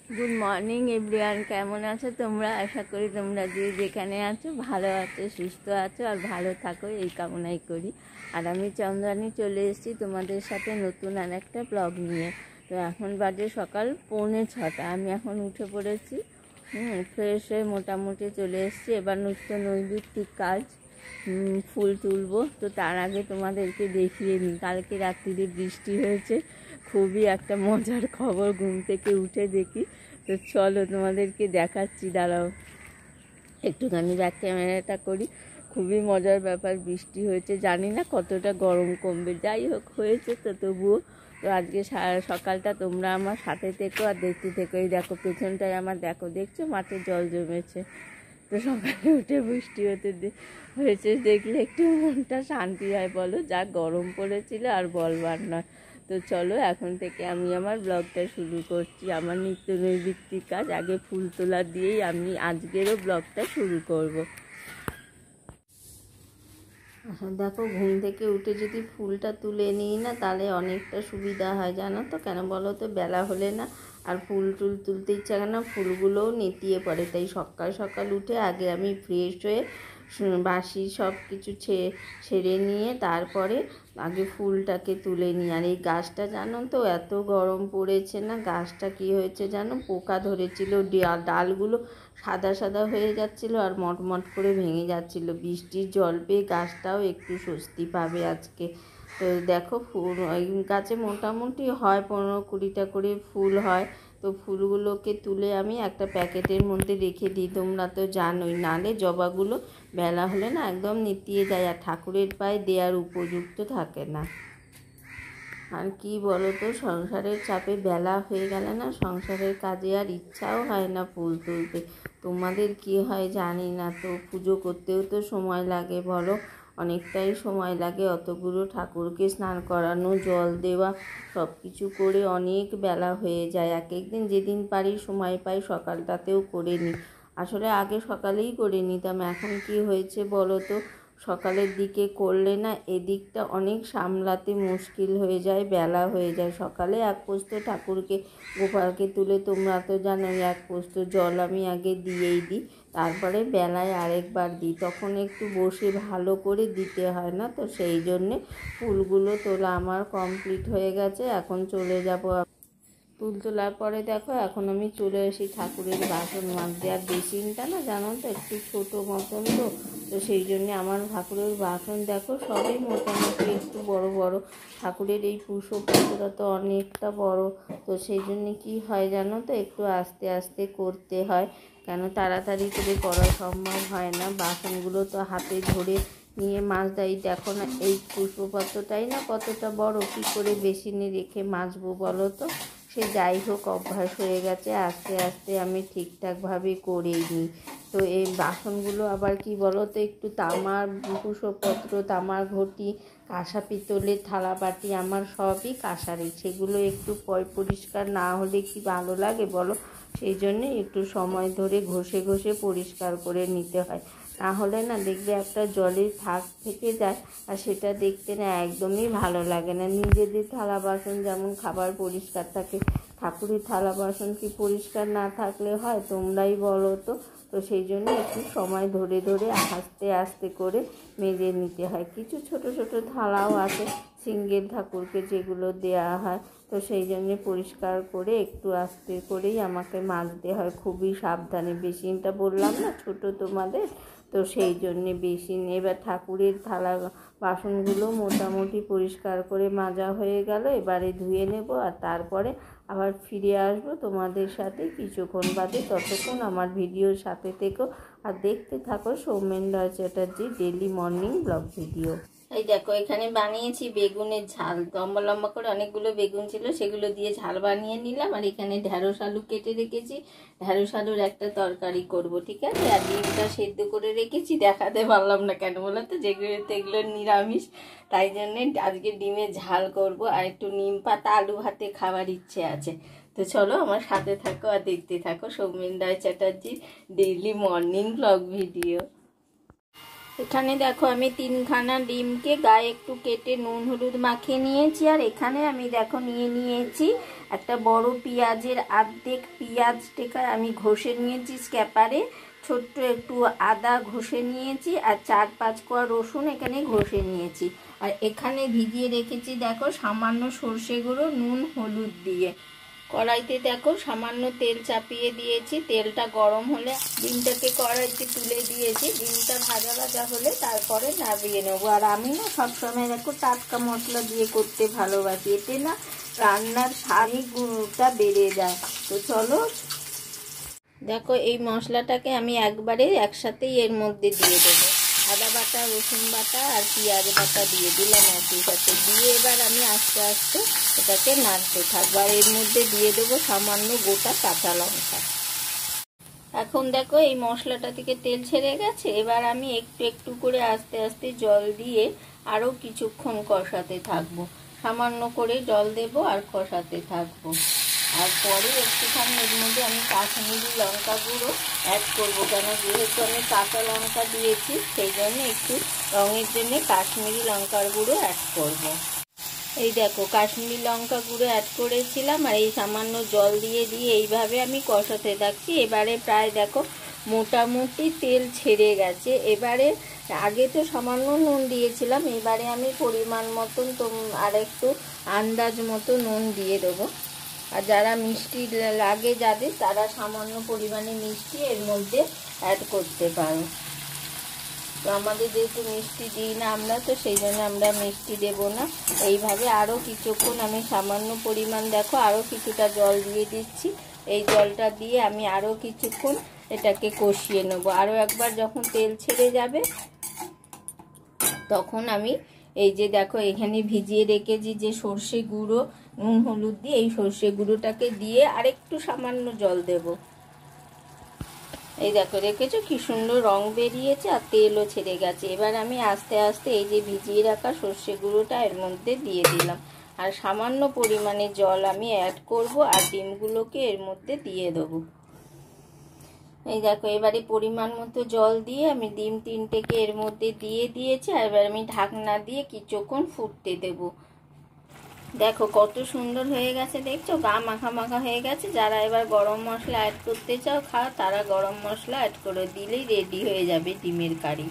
Good morning everyone, কেমন আছো তোমরা? আশা করি তোমরা যে যেখানে আছো ভালো আছো, সুস্থ আছো আর ভালো থাকো, এই কামনাই করি। আর আমি চন্দ্রানী চলে এসেছি তোমাদের সাথে নতুন আর একটা ব্লগ নিয়ে। তো এখন বাজে সকাল 6:45। আমি এখন উঠে পড়েছি, ফ্রেশ হয়ে মোটামুটি চলে এসেছি। এবার নৈমিত্তিক কাজ, ফুল তুলবো। তো তার আগে তোমাদেরকে দেখিয়ে নিই, কালকে রাত্রিরে বৃষ্টি হয়েছে, খুবই একটা মজার খবর। ঘুম থেকে উঠে দেখি, তো চলো তোমাদেরকে দেখাচ্ছি, দাঁড়াও একটুখানি ব্যাক ক্যামেরাটা করি। খুবই মজার ব্যাপার, বৃষ্টি হয়েছে, জানি না কতটা গরম কমবে, যাই হোক হয়েছে তো তবুও। তো আজকে সকালটা তোমরা আমার সাথে থেকো আর দেখতে থেকো। এই দেখো পেছনটায় আমার, দেখো দেখছো মাঠে জল জমেছে। তো সকালে উঠে বৃষ্টি হয়েছে দেখলে একটু মনটা শান্তি হয়, বলো, যা গরম পড়েছিল আর বলবার নয়। তো চলো এখন থেকে আমি আমার ব্লগটা শুরু করছি, আমার নিত্য নৈমিত্তিক কাজ। আগে ফুল তোলা দিয়েই আমি আজকেরও ব্লগটা শুরু করব। দেখো, ঘুম থেকে উঠে যদি ফুলটা তুলে নিই না, তাহলে অনেকটা সুবিধা হয়, জানো তো কেন বলো তো? বেলা হলে না আর ফুল তুলতে ইচ্ছা করে না, ফুলগুলোও নেতিয়ে পড়ে। তাই সকাল সকাল উঠে আগে আমি ফ্রেশ হয়ে বাসি সব কিছু ছেড়ে নিয়ে তারপরে আগে ফুলটাকে তুলে নিই। আর এই গাছটা জানো তো, এত গরম পড়েছে না, গাছটা কি হয়েছে জানো, পোকা ধরেছিল, ডালগুলো সাদা সাদা হয়ে যাচ্ছিলো আর মটমট করে ভেঙে যাচ্ছিলো। বৃষ্টির জল পেয়ে গাছটাও একটু স্বস্তি পাবে আজকে। তো দেখো, ফুল ওই গাছে মোটামুটি হয় 15-20টা করে ফুল হয়। তো ফুলগুলোকে তুলে আমি একটা প্যাকেটের মধ্যে রেখে দিই, তোমরা তো জানোই। নালে জবাগুলো বেলা হলে না একদম নেতিয়ে যায় আর ঠাকুরের পায়ে দেওয়ার উপযুক্ত থাকে না। আর কি বলো তো, সংসারের চাপে বেলা হয়ে গেলে না, সংসারের কাজে আর ইচ্ছাও হয় না ফুল তুলতে। তোমাদের কি হয় জানি না। তো পুজো করতেও তো সময় লাগে, বলো, অনেকটাই সময় লাগে। অতগুলো ঠাকুরকে স্নান করানো, জল দেওয়া, সব কিছু করে অনেক বেলা হয়ে যায়। এক একদিন যেদিন পারি সময় পাই সকালটাতেও করে নিই। আসলে আগে সকালেই করে নিতাম, এখন কি হয়েছে বলো তো, সকালের দিকে করলে না এদিকটা অনেক সামলাতে মুশকিল হয়ে যায়, বেলা হয়ে যায়। সকালে এক পোস্ত ঠাকুরকে, গোপালকে তুলে তোমরা তো জানো, এক পোস্ত জল আমি আগে দিয়েই দিই, তারপরে বেলায় আরেকবার দিই, তখন একটু বসে ভালো করে দিতে হয় না। তো সেই জন্যে ফুলগুলো তোলা আমার কমপ্লিট হয়ে গেছে। এখন চলে যাব ফুল তোলার পরে। দেখো এখন আমি চলে আসি ঠাকুরের বাসন মাজতে। আর বেসিনটা না জানো তো একটু ছোটো মতন, তো সেই জন্যে আমার ঠাকুরের বাসন দেখো সবই মোটামুটি একটু বড় বড়। ঠাকুরের এই পুষ্পপত্রটা তো অনেকটা বড়, তো সেই জন্যে কী হয় জানো তো, একটু আস্তে আস্তে করতে হয়, কেন তাড়াতাড়ি করে করা সম্ভব হয় না। বাসনগুলো তো হাতে ধরে নিয়ে মাজদাই, দেখো না এই পুষ্পপত্রটাই না কতটা বড়, কী করে বেসিনে রেখে মাজবো বলো তো? সে যাই হোক, অভ্যাস হয়ে গেছে, আস্তে আস্তে আমি ঠিকঠাকভাবে করেই নিই। তো এই বাসনগুলো আবার কি বলো তো, একটু তামার কুসপত্র, তামার ঘটি, কাঁসা পিতলের থালা বাটি আমার সবই কাঁসারই, সেগুলো একটু পরিষ্কার না হলে কি ভালো লাগে বলো? সেই জন্যে একটু সময় ধরে ঘষে ঘষে পরিষ্কার করে নিতে হয়, না হলে না দেখবে একটা জলের থাক থেকে যায়, আর সেটা দেখতে না একদমই ভালো লাগে না। নিজেদের থালা বাসন যেমন খাবার পরিষ্কার থাকে, ঠাকুরের থালা বাসন কি পরিষ্কার না থাকলে হয়? তোমরাই বলো তো। তো সেই জন্য একটু সময় ধরে ধরে আস্তে আস্তে করে মেজে নিতে হয়। কিছু ছোট ছোট থালাও আছে সিঙ্গেল ঠাকুরকে যেগুলো দেয়া হয়, তো সেই জন্যে পরিষ্কার করে একটু আস্তে করেই আমাকে মাজতে হয়, খুবই সাবধানে। বেসিনটা বললাম না ছোট তোমাদের, তো সেই জন্যে বেসিন। এবার ঠাকুরের থালা বাসনগুলো মোটামুটি পরিষ্কার করে মাজা হয়ে গেল, এবারে ধুয়ে নেব আর তারপরে আবার ফিরে আসবো তোমাদের সাথে কিছুক্ষণ বাদে। ততক্ষণ আমার ভিডিওর সাথে থেকো আর দেখতে থাকো Soumen Chatterjee daily morning blog video. এই দেখো এখানে বানিয়েছি বেগুনের ঝাল, লম্বা লম্বা করে অনেকগুলো বেগুন ছিল, সেগুলো দিয়ে ঝাল বানিয়ে নিলাম। আর এখানে ঢ্যাঁড়স আলু কেটে রেখেছি, ঢ্যাঁড়স আলুর একটা তরকারি করব, ঠিক আছে। আর ডিমটা সেদ্ধ করে রেখেছি, দেখাতে পারলাম না কেন বলো তো, যেগুলো নিরামিষ, তাই জন্যে আজকে ডিমের ঝাল করব। আর একটু নিম পাতা আলু ভাতে খাবার ইচ্ছে আছে। তো চলো আমার সাথে থাকো আর দেখতে থাকো সৌমেন চ্যাটার্জির ডেইলি মর্নিং ব্লগ ভিডিও। এখানে দেখো আমি 3খানা ডিমকে গায়ে একটু কেটে নুন হলুদ মাখিয়ে নিয়েছি। আর এখানে আমি দেখো নিয়েছি একটা বড় পেঁয়াজের অর্ধেক পেঁয়াজটাকে আমি ঘষে নিয়েছি স্ক্যাপারে, ছোট্ট একটু আদা ঘষে নিয়েছি, আর 4-5 কোয়া রসুন এখানে ঘষে নিয়েছি। আর এখানে ভিজিয়ে রেখেছি দেখো সামান্য সর্ষে গুঁড়ো নুন হলুদ দিয়ে। কড়াইতে দেখো সামান্য তেল চাপিয়ে দিয়েছি, তেলটা গরম হলে ডিমটাকে কড়াইতে তুলে দিয়েছি। ডিমটা ভাজা ভাজা হলে তারপরে নামিয়ে নেবো। আর আমি না সবসময় দেখো টাটকা মশলা দিয়ে করতে ভালোবাসি, এতে না রান্নার স্বাদই গুণটা বেড়ে যায়। তো চলো দেখো এই মশলাটাকে আমি একবারে একসাথেই এর মধ্যে দিয়ে দেবো। আদা বাটা, রসুন বাটা আর পেঁয়াজ বাটা দিয়ে দিলাম একই সাথে। দিয়ে এবার আমি আস্তে আস্তে এটাকে নাড়তে থাকবো। আর এর মধ্যে দিয়ে দেবো সামান্য গোটা কাঁচা লঙ্কা। এখন দেখো এই মশলাটা থেকে তেল ছেড়ে গেছে। এবার আমি একটু একটু করে আস্তে আস্তে জল দিয়ে আরও কিছুক্ষণ কষাতে থাকবো। সামান্য করে জল দেব আর কষাতে থাকবো। আর পরে একটুখানি এর মধ্যে আমি কাশ্মীরি লঙ্কা গুঁড়ো অ্যাড করবো, কেন যেহেতু আমি কাঁচা লঙ্কা দিয়েছি সেই জন্য একটু রঙের জন্য কাশ্মীরি লঙ্কার গুঁড়ো অ্যাড করব। এই দেখো কাশ্মীরি লঙ্কা গুঁড়ো অ্যাড করেছিলাম আর এই সামান্য জল দিয়ে এইভাবে আমি কষাতে থাকছি। এবারে প্রায় দেখো মোটামুটি তেল ছেড়ে গেছে। এবারে আগে তো সামান্য নুন দিয়েছিলাম, এবারে আমি পরিমাণ মতন আর একটু আন্দাজ মতো নুন দিয়ে দেবো। আর যারা মিষ্টি লাগে যাদের, তারা সামান্য পরিমাণে মিষ্টি এর মধ্যে অ্যাড করতে পারো। তো আমাদের যেহেতু মিষ্টি দিই না আমরা, তো সেই জন্য আমরা মিষ্টি দেব না। এইভাবে আরও কিছুক্ষণ আমি সামান্য পরিমাণ দেখো আরও কিছুটা জল দিয়ে দিচ্ছি। এই জলটা দিয়ে আমি আরও কিছুক্ষণ এটাকে কষিয়ে নেবো। আরও একবার যখন তেল ছেড়ে যাবে তখন আমি এই যে দেখো এখানে ভিজিয়ে রেখেছি যে সর্ষে গুঁড়ো নুন হলুদ দিয়ে, এই সর্ষে গুঁড়োটাকে দিয়ে আরেকটু সামান্য জল দেব। এই দেখো রেখেছো কি সুন্দর রং বেরিয়েছে আর তেলও ছেড়ে গেছে। এবার আমি আস্তে আস্তে এই যে ভিজিয়ে রাখা সর্ষে গুঁড়োটা এর মধ্যে দিয়ে দিলাম। আর সামান্য পরিমাণে জল আমি অ্যাড করব আর ডিমগুলোকে এর মধ্যে দিয়ে দেবো। এই দেখো এবারে পরিমাণ মতো জল দিয়ে আমি ডিম 3টেকে এর মধ্যে দিয়ে দিয়েছি। আর এবার আমি ঢাকনা দিয়ে কিছুক্ষণ ফুটতে দেব। দেখো কত সুন্দর হয়ে গেছে, দেখছো গা মাখা মাখা হয়ে গেছে। যারা এবার গরম মশলা অ্যাড করতে চাও তারা গরম মশলা অ্যাড করে দিলেই রেডি হয়ে যাবে ডিমের কারি।